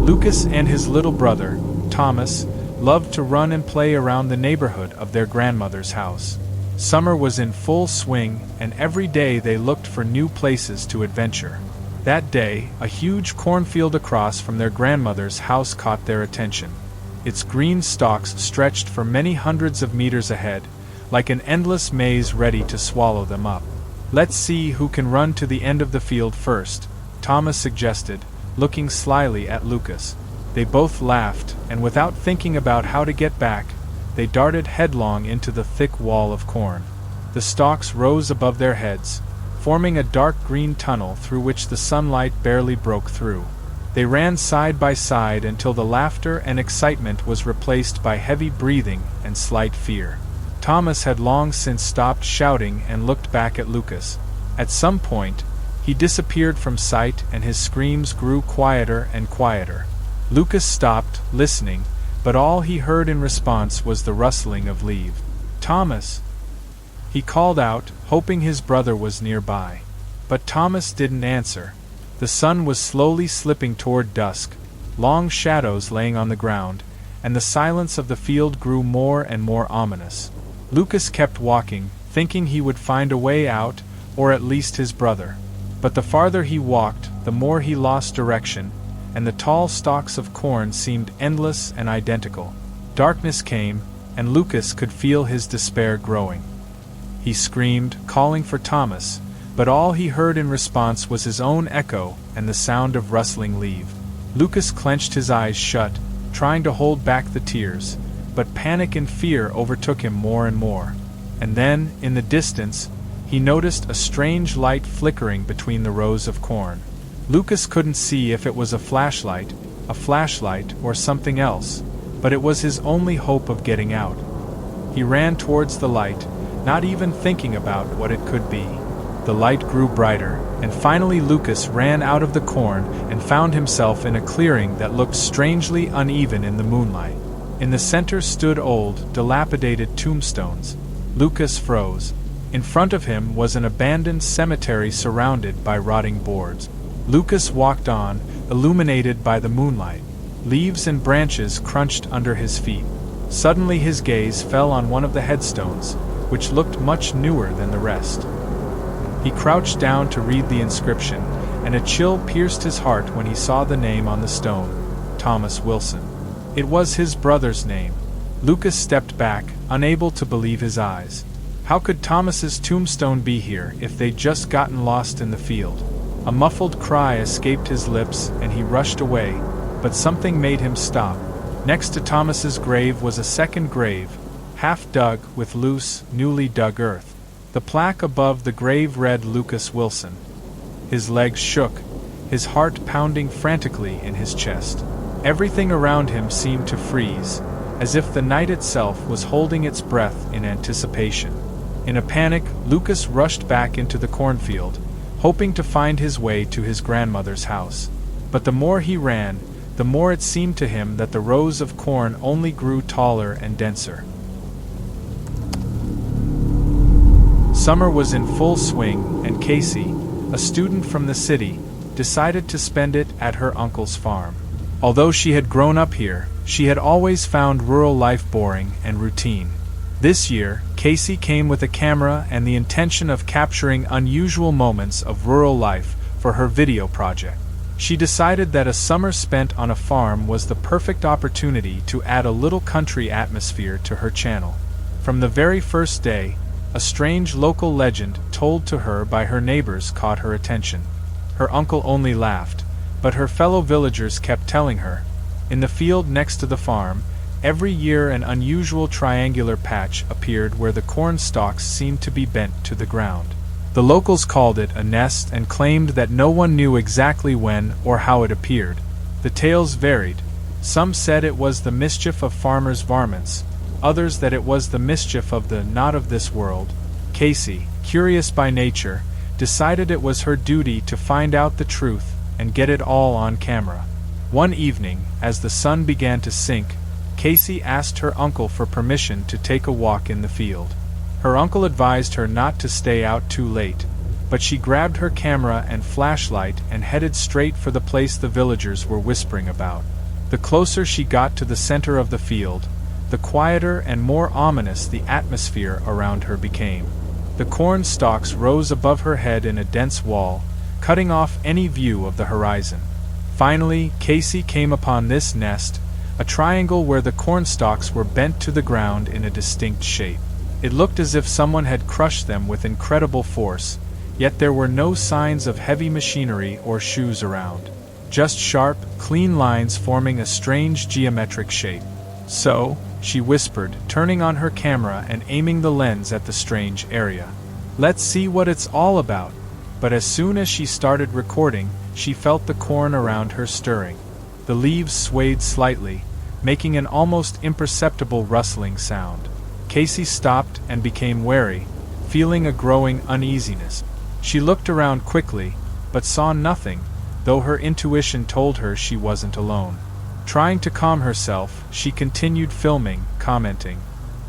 Lucas and his little brother, Thomas, loved to run and play around the neighborhood of their grandmother's house. Summer was in full swing, and every day they looked for new places to adventure. That day, a huge cornfield across from their grandmother's house caught their attention. Its green stalks stretched for many hundreds of meters ahead, like an endless maze ready to swallow them up. "Let's see who can run to the end of the field first," Thomas suggested, looking slyly at Lucas. They both laughed, and without thinking about how to get back, they darted headlong into the thick wall of corn. The stalks rose above their heads, forming a dark green tunnel through which the sunlight barely broke through. They ran side by side until the laughter and excitement was replaced by heavy breathing and slight fear. Thomas had long since stopped shouting and looked back at Lucas. At some point, he disappeared from sight and his screams grew quieter and quieter. Lucas stopped, listening, but all he heard in response was the rustling of leaves. "Thomas!" he called out, hoping his brother was nearby. But Thomas didn't answer. The sun was slowly slipping toward dusk, long shadows laying on the ground, and the silence of the field grew more and more ominous. Lucas kept walking, thinking he would find a way out, or at least his brother. But the farther he walked, the more he lost direction, and the tall stalks of corn seemed endless and identical. Darkness came, and Lucas could feel his despair growing. He screamed, calling for Thomas, but all he heard in response was his own echo and the sound of rustling leaves. Lucas clenched his eyes shut, trying to hold back the tears, but panic and fear overtook him more and more. And then, in the distance, he noticed a strange light flickering between the rows of corn. Lucas couldn't see if it was a flashlight, or something else, but it was his only hope of getting out. He ran towards the light, not even thinking about what it could be. The light grew brighter, and finally Lucas ran out of the corn and found himself in a clearing that looked strangely uneven in the moonlight. In the center stood old, dilapidated tombstones. Lucas froze. In front of him was an abandoned cemetery surrounded by rotting boards. Lucas walked on, illuminated by the moonlight. Leaves and branches crunched under his feet. Suddenly his gaze fell on one of the headstones, which looked much newer than the rest. He crouched down to read the inscription, and a chill pierced his heart when he saw the name on the stone, Thomas Wilson. It was his brother's name. Lucas stepped back, unable to believe his eyes. How could Thomas's tombstone be here if they'd just gotten lost in the field? A muffled cry escaped his lips, and he rushed away, but something made him stop. Next to Thomas's grave was a second grave, half dug with loose, newly dug earth. The plaque above the grave read Lucas Wilson. His legs shook, his heart pounding frantically in his chest. Everything around him seemed to freeze, as if the night itself was holding its breath in anticipation. In a panic, Lucas rushed back into the cornfield, hoping to find his way to his grandmother's house. But the more he ran, the more it seemed to him that the rows of corn only grew taller and denser. Summer was in full swing, and Casey, a student from the city, decided to spend it at her uncle's farm. Although she had grown up here, she had always found rural life boring and routine. This year, Casey came with a camera and the intention of capturing unusual moments of rural life for her video project. She decided that a summer spent on a farm was the perfect opportunity to add a little country atmosphere to her channel. From the very first day, a strange local legend told to her by her neighbors caught her attention. Her uncle only laughed, but her fellow villagers kept telling her. In the field next to the farm, every year an unusual triangular patch appeared where the corn stalks seemed to be bent to the ground. The locals called it a nest and claimed that no one knew exactly when or how it appeared. The tales varied. Some said it was the mischief of farmers' varmints, others that it was the mischief of the not of this world. Casey, curious by nature, decided it was her duty to find out the truth and get it all on camera. One evening, as the sun began to sink, Casey asked her uncle for permission to take a walk in the field. Her uncle advised her not to stay out too late, but she grabbed her camera and flashlight and headed straight for the place the villagers were whispering about. The closer she got to the center of the field, the quieter and more ominous the atmosphere around her became. The corn stalks rose above her head in a dense wall, cutting off any view of the horizon. Finally, Casey came upon this nest, a triangle where the corn stalks were bent to the ground in a distinct shape. It looked as if someone had crushed them with incredible force, yet there were no signs of heavy machinery or shoes around. Just sharp, clean lines forming a strange geometric shape. "So," she whispered, turning on her camera and aiming the lens at the strange area. "Let's see what it's all about." But as soon as she started recording, she felt the corn around her stirring. The leaves swayed slightly, making an almost imperceptible rustling sound. Casey stopped and became wary, feeling a growing uneasiness. She looked around quickly, but saw nothing, though her intuition told her she wasn't alone. Trying to calm herself, she continued filming, commenting,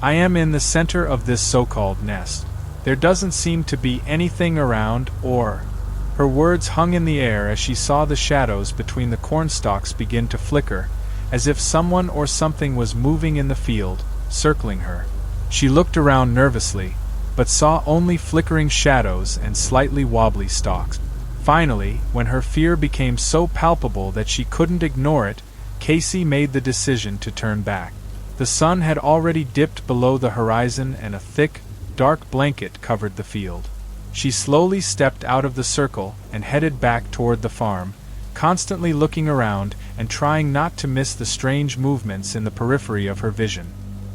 "I am in the center of this so-called nest. There doesn't seem to be anything around or—" Her words hung in the air as she saw the shadows between the cornstalks begin to flicker, as if someone or something was moving in the field, circling her. She looked around nervously, but saw only flickering shadows and slightly wobbly stalks. Finally, when her fear became so palpable that she couldn't ignore it, Casey made the decision to turn back. The sun had already dipped below the horizon and a thick, dark blanket covered the field. She slowly stepped out of the circle and headed back toward the farm, constantly looking around and trying not to miss the strange movements in the periphery of her vision.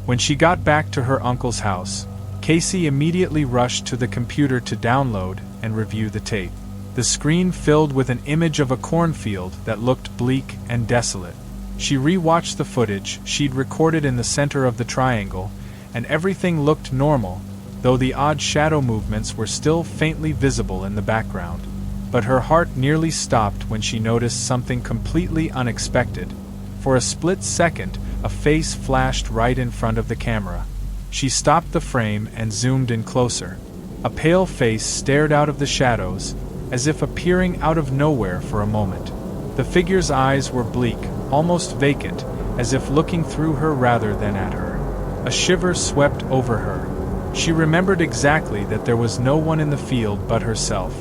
When she got back to her uncle's house, Casey immediately rushed to the computer to download and review the tape. The screen filled with an image of a cornfield that looked bleak and desolate. She re-watched the footage she'd recorded in the center of the triangle, and everything looked normal, though the odd shadow movements were still faintly visible in the background. But her heart nearly stopped when she noticed something completely unexpected. For a split second, a face flashed right in front of the camera. She stopped the frame and zoomed in closer. A pale face stared out of the shadows, as if appearing out of nowhere for a moment. The figure's eyes were bleak, almost vacant, as if looking through her rather than at her. A shiver swept over her. She remembered exactly that there was no one in the field but herself,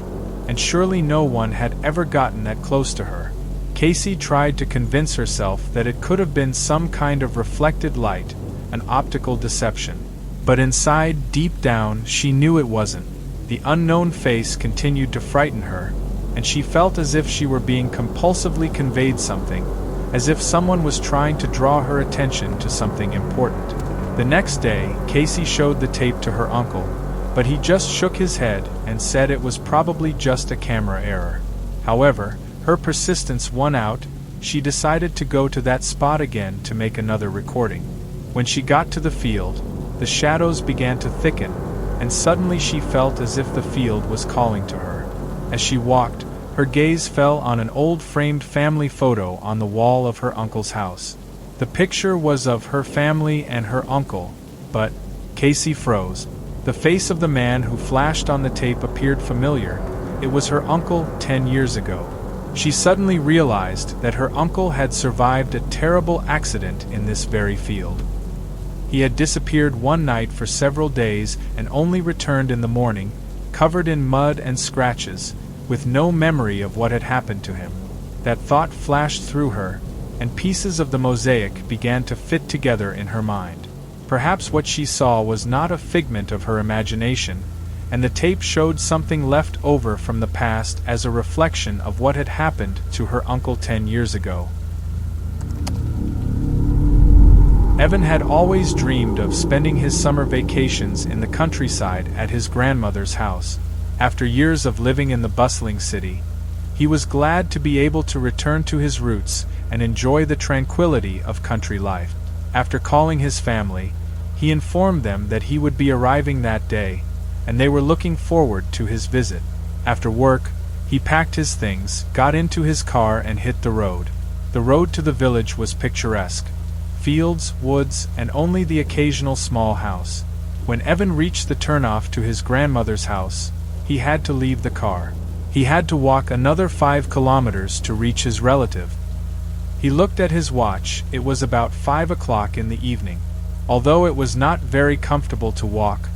and surely no one had ever gotten that close to her. Casey tried to convince herself that it could have been some kind of reflected light, an optical deception. But inside, deep down, she knew it wasn't. The unknown face continued to frighten her, and she felt as if she were being compulsively conveyed something, as if someone was trying to draw her attention to something important. The next day, Casey showed the tape to her uncle, but he just shook his head and said it was probably just a camera error. However, her persistence won out. She decided to go to that spot again to make another recording. When she got to the field, the shadows began to thicken, and suddenly she felt as if the field was calling to her. As she walked, her gaze fell on an old framed family photo on the wall of her uncle's house. The picture was of her family and her uncle, but Casey froze. The face of the man who flashed on the tape appeared familiar. It was her uncle 10 years ago. She suddenly realized that her uncle had survived a terrible accident in this very field. He had disappeared one night for several days and only returned in the morning, covered in mud and scratches, with no memory of what had happened to him. That thought flashed through her, and pieces of the mosaic began to fit together in her mind. Perhaps what she saw was not a figment of her imagination, and the tape showed something left over from the past as a reflection of what had happened to her uncle 10 years ago. Evan had always dreamed of spending his summer vacations in the countryside at his grandmother's house. After years of living in the bustling city, he was glad to be able to return to his roots and enjoy the tranquility of country life. After calling his family, he informed them that he would be arriving that day, and they were looking forward to his visit. After work, he packed his things, got into his car and hit the road. The road to the village was picturesque. Fields, woods, and only the occasional small house. When Evan reached the turnoff to his grandmother's house, he he had to leave the car. He had to walk another 5 kilometers to reach his relative. He looked at his watch. It was about 5 o'clock in the evening. Although it was not very comfortable to walk,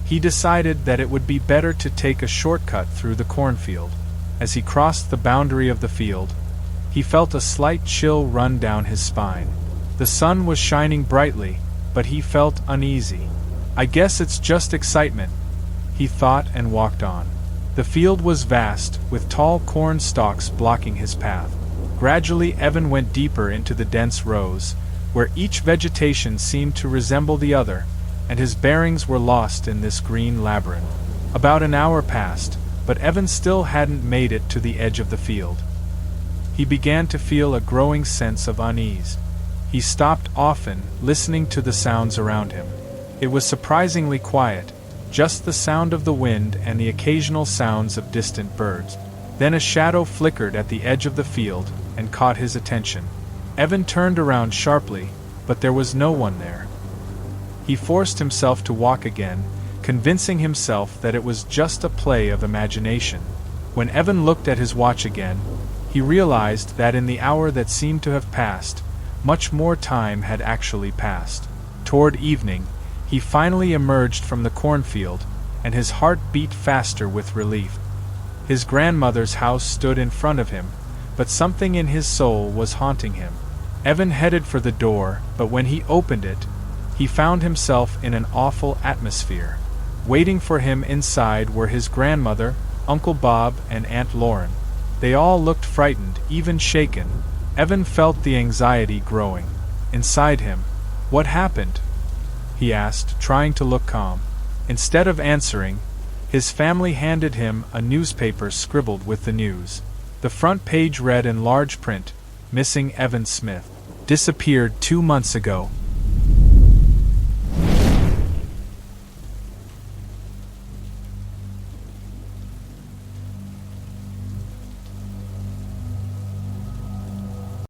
he decided that it would be better to take a shortcut through the cornfield. As he crossed the boundary of the field, he felt a slight chill run down his spine. The sun was shining brightly, but he felt uneasy. "I guess it's just excitement," he thought and walked on. The field was vast, with tall corn stalks blocking his path. Gradually Evan went deeper into the dense rows, where each vegetation seemed to resemble the other, and his bearings were lost in this green labyrinth. About an hour passed, but Evan still hadn't made it to the edge of the field. He began to feel a growing sense of unease. He stopped often, listening to the sounds around him. It was surprisingly quiet, just the sound of the wind and the occasional sounds of distant birds. Then a shadow flickered at the edge of the field and caught his attention. Evan turned around sharply, but there was no one there. He forced himself to walk again, convincing himself that it was just a play of imagination. When Evan looked at his watch again, he realized that in the hour that seemed to have passed, much more time had actually passed. Toward evening, he finally emerged from the cornfield, and his heart beat faster with relief. His grandmother's house stood in front of him, but something in his soul was haunting him. Evan headed for the door, but when he opened it, he found himself in an awful atmosphere. Waiting for him inside were his grandmother, Uncle Bob, and Aunt Lauren. They all looked frightened, even shaken. Evan felt the anxiety growing inside him. "What happened?" he asked, trying to look calm. Instead of answering, his family handed him a newspaper scribbled with the news. The front page read in large print, "Missing Evan Smith. Disappeared 2 months ago."